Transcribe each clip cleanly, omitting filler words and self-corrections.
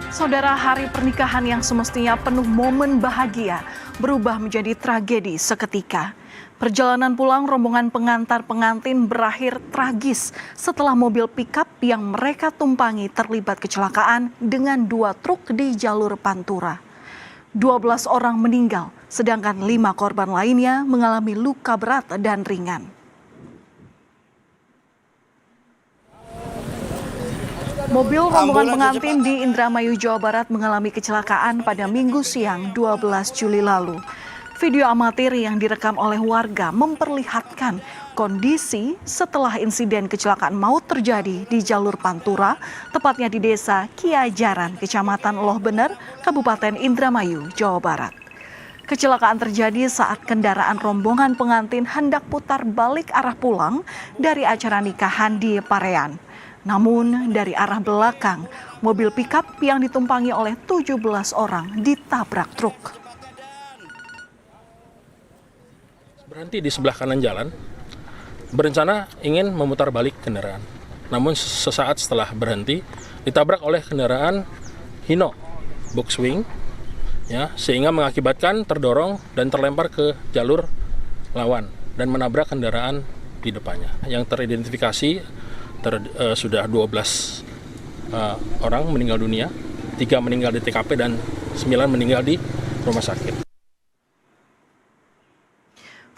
Saudara, hari pernikahan yang semestinya penuh momen bahagia berubah menjadi tragedi seketika. Perjalanan pulang rombongan pengantar pengantin berakhir tragis setelah mobil pickup yang mereka tumpangi terlibat kecelakaan dengan 2 truk di jalur Pantura. 12 orang meninggal, sedangkan 5 korban lainnya mengalami luka berat dan ringan. Mobil rombongan pengantin di Indramayu, Jawa Barat mengalami kecelakaan pada Minggu siang 12 Juli lalu. Video amatir yang direkam oleh warga memperlihatkan kondisi setelah insiden kecelakaan maut terjadi di jalur Pantura, tepatnya di Desa Kiajaran, Kecamatan Loh Bener, Kabupaten Indramayu, Jawa Barat. Kecelakaan terjadi saat kendaraan rombongan pengantin hendak putar balik arah pulang dari acara nikahan di Parean. Namun dari arah belakang, mobil pickup yang ditumpangi oleh 17 orang ditabrak truk. Berhenti di sebelah kanan jalan, berencana ingin memutar balik kendaraan. Namun sesaat setelah berhenti, ditabrak oleh kendaraan Hino Boxwing, ya, sehingga mengakibatkan terdorong dan terlempar ke jalur lawan dan menabrak kendaraan di depannya. Yang teridentifikasi sudah 12 orang meninggal dunia, 3 meninggal di TKP dan 9 meninggal di rumah sakit.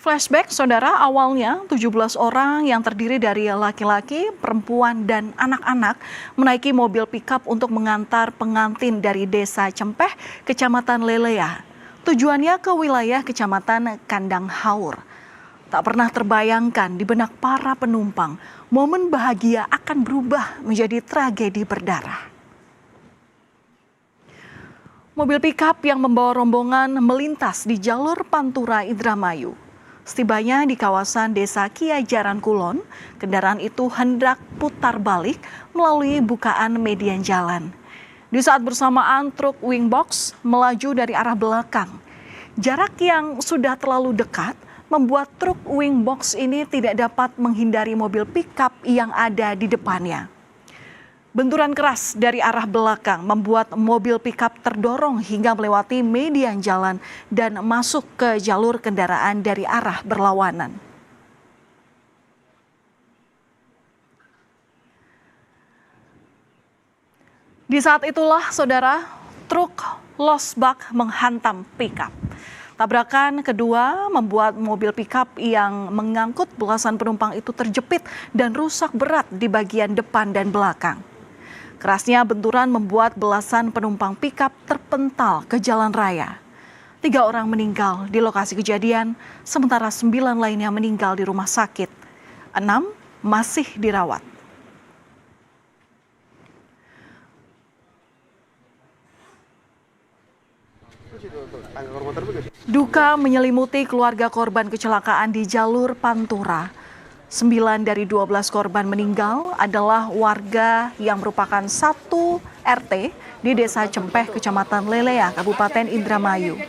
Flashback, saudara, awalnya 17 orang yang terdiri dari laki-laki, perempuan, dan anak-anak menaiki mobil pickup untuk mengantar pengantin dari Desa Cempeh, Kecamatan Lelea. Tujuannya ke wilayah Kecamatan Kandang Haur. Tak pernah terbayangkan di benak para penumpang, momen bahagia akan berubah menjadi tragedi berdarah. Mobil pickup yang membawa rombongan melintas di jalur Pantura Indramayu. Setibanya di kawasan Desa Kiajaran Kulon, kendaraan itu hendak putar balik melalui bukaan median jalan. Di saat bersamaan truk wingbox melaju dari arah belakang. Jarak yang sudah terlalu dekat membuat truk wingbox ini tidak dapat menghindari mobil pickup yang ada di depannya. Benturan keras dari arah belakang membuat mobil pickup terdorong hingga melewati median jalan dan masuk ke jalur kendaraan dari arah berlawanan. Di saat itulah, saudara, truk losbak menghantam pickup. Tabrakan kedua membuat mobil pickup yang mengangkut belasan penumpang itu terjepit dan rusak berat di bagian depan dan belakang. Kerasnya benturan membuat belasan penumpang pickup terpental ke jalan raya. 3 orang meninggal di lokasi kejadian, sementara 9 lainnya meninggal di rumah sakit. 6 masih dirawat. Duka menyelimuti keluarga korban kecelakaan di jalur Pantura. 9 dari 12 korban meninggal adalah warga yang merupakan satu RT di Desa Cempeh, Kecamatan Lelea, Kabupaten Indramayu.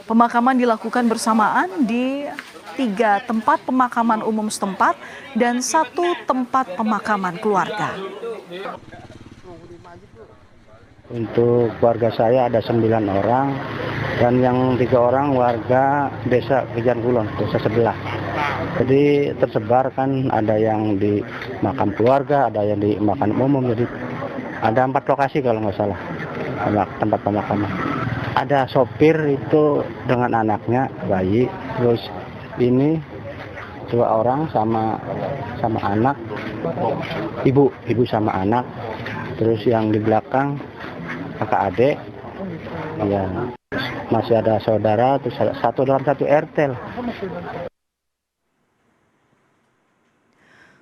Pemakaman dilakukan bersamaan di 3 tempat pemakaman umum setempat dan 1 tempat pemakaman keluarga. Untuk keluarga saya ada 9 orang dan yang 3 orang warga Desa Kiajaran Kulon, desa sebelah. Jadi tersebar kan, ada yang di makam keluarga, ada yang di makam umum. Jadi ada 4 lokasi kalau nggak salah tempat pemakaman. Ada sopir itu dengan anaknya bayi, terus ini 2 orang sama anak, ibu sama anak, terus yang di belakang kakak adik, ya masih ada saudara, terus satu dalam satu RT.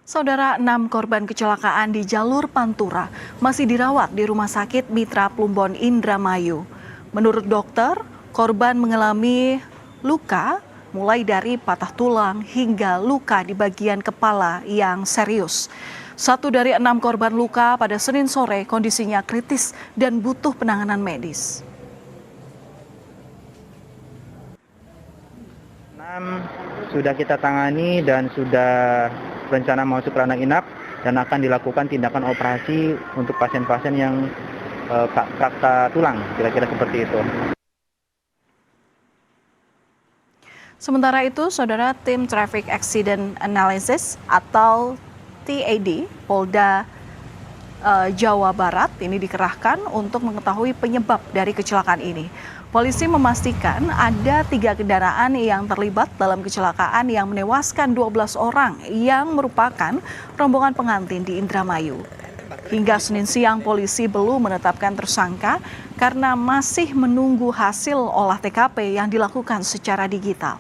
Saudara, 6 korban kecelakaan di jalur Pantura masih dirawat di Rumah Sakit Mitra Plumbon Indramayu. Menurut dokter, korban mengalami luka mulai dari patah tulang hingga luka di bagian kepala yang serius. 1 dari 6 korban luka pada Senin sore kondisinya kritis dan butuh penanganan medis. 6 sudah kita tangani dan sudah rencana masuk ranah inap dan akan dilakukan tindakan operasi untuk pasien-pasien yang krakta tulang, kira-kira seperti itu. Sementara itu, Saudara, tim Traffic Accident Analysis atau TAD Polda Jawa Barat ini dikerahkan untuk mengetahui penyebab dari kecelakaan ini. Polisi memastikan ada 3 kendaraan yang terlibat dalam kecelakaan yang menewaskan 12 orang yang merupakan rombongan pengantin di Indramayu. Hingga Senin siang, polisi belum menetapkan tersangka karena masih menunggu hasil olah TKP yang dilakukan secara digital.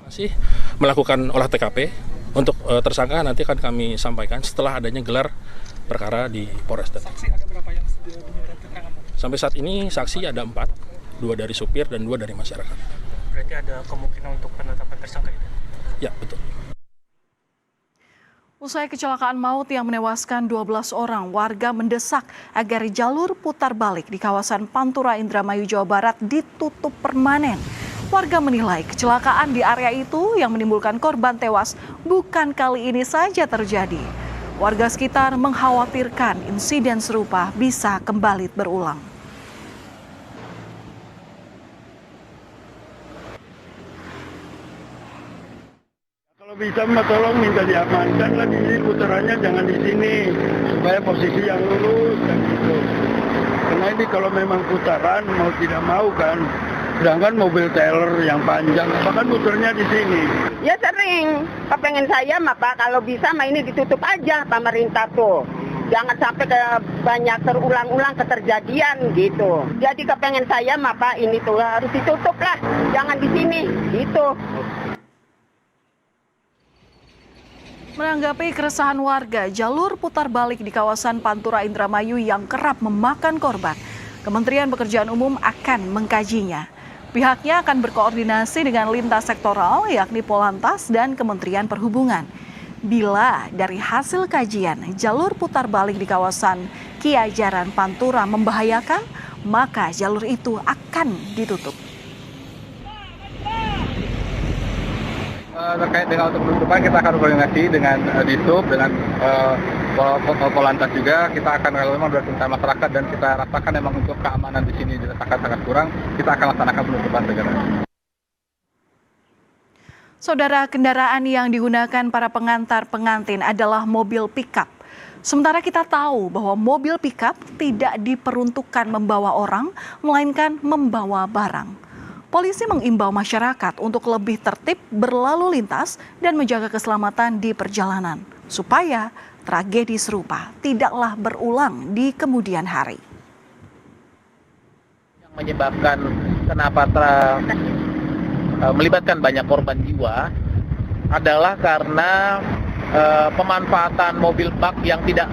Masih melakukan olah TKP. Untuk tersangka nanti akan kami sampaikan setelah adanya gelar perkara di Polres Depok. Sampai saat ini saksi ada 4, 2 dari supir dan 2 dari masyarakat. Berarti ada kemungkinan untuk penetapan tersangka itu? Ya, betul. Usai kecelakaan maut yang menewaskan 12 orang, warga mendesak agar jalur putar balik di kawasan Pantura Indramayu, Jawa Barat ditutup permanen. Warga menilai kecelakaan di area itu yang menimbulkan korban tewas bukan kali ini saja terjadi. Warga sekitar mengkhawatirkan insiden serupa bisa kembali berulang. Kalau bisa tolong minta diamankan lah, di sini putarannya jangan di sini supaya posisi yang lurus dan gitu. Karena ini kalau memang putaran mau tidak mau kan, sedangkan mobil trailer yang panjang, bahkan muternya di sini. Ya sering, kepengen saya mah Pak kalau bisa mah ini ditutup aja pemerintah tuh. Jangan sampai banyak terulang-ulang keterjadian gitu. Jadi kepengen saya mah Pak ini tuh harus ditutup lah, jangan di sini gitu. Menanggapi keresahan warga, jalur putar balik di kawasan Pantura Indramayu yang kerap memakan korban, Kementerian Pekerjaan Umum akan mengkajinya. Pihaknya akan berkoordinasi dengan lintas sektoral yakni Polantas dan Kementerian Perhubungan. Bila dari hasil kajian jalur putar balik di kawasan Kiajaran Pantura membahayakan, maka jalur itu akan ditutup. Terkait dengan untuk penutupan kita akan koordinasi dengan Disub, dengan Polantas juga. Kita akan kalau memang bercerita masyarakat dan kita rasakan memang untuk keamanan di sini dirasakan sangat kurang, kita akan laksanakan penutupan segera. Saudara, kendaraan yang digunakan para pengantar pengantin adalah mobil pickup. Sementara kita tahu bahwa mobil pickup tidak diperuntukkan membawa orang, melainkan membawa barang. Polisi mengimbau masyarakat untuk lebih tertib berlalu lintas dan menjaga keselamatan di perjalanan, supaya tragedi serupa tidaklah berulang di kemudian hari. Yang menyebabkan kenapa melibatkan banyak korban jiwa adalah karena pemanfaatan mobil bak yang tidak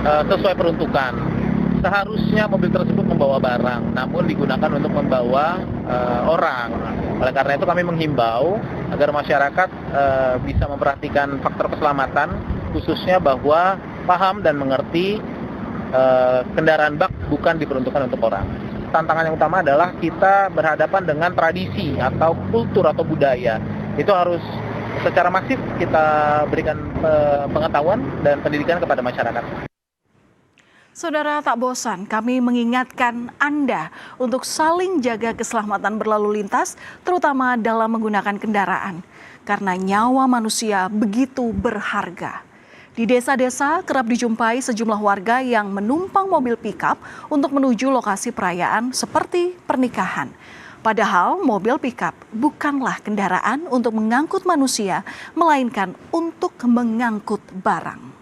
sesuai peruntukan. Seharusnya mobil tersebut membawa barang, namun digunakan untuk membawa orang. Oleh karena itu kami menghimbau agar masyarakat bisa memperhatikan faktor keselamatan, khususnya bahwa paham dan mengerti kendaraan bak bukan diperuntukkan untuk orang. Tantangan yang utama adalah kita berhadapan dengan tradisi atau kultur atau budaya. Itu harus secara masif kita berikan pengetahuan dan pendidikan kepada masyarakat. Saudara, tak bosan kami mengingatkan Anda untuk saling jaga keselamatan berlalu lintas, terutama dalam menggunakan kendaraan. Karena nyawa manusia begitu berharga. Di desa-desa kerap dijumpai sejumlah warga yang menumpang mobil pickup untuk menuju lokasi perayaan seperti pernikahan. Padahal mobil pickup bukanlah kendaraan untuk mengangkut manusia, melainkan untuk mengangkut barang.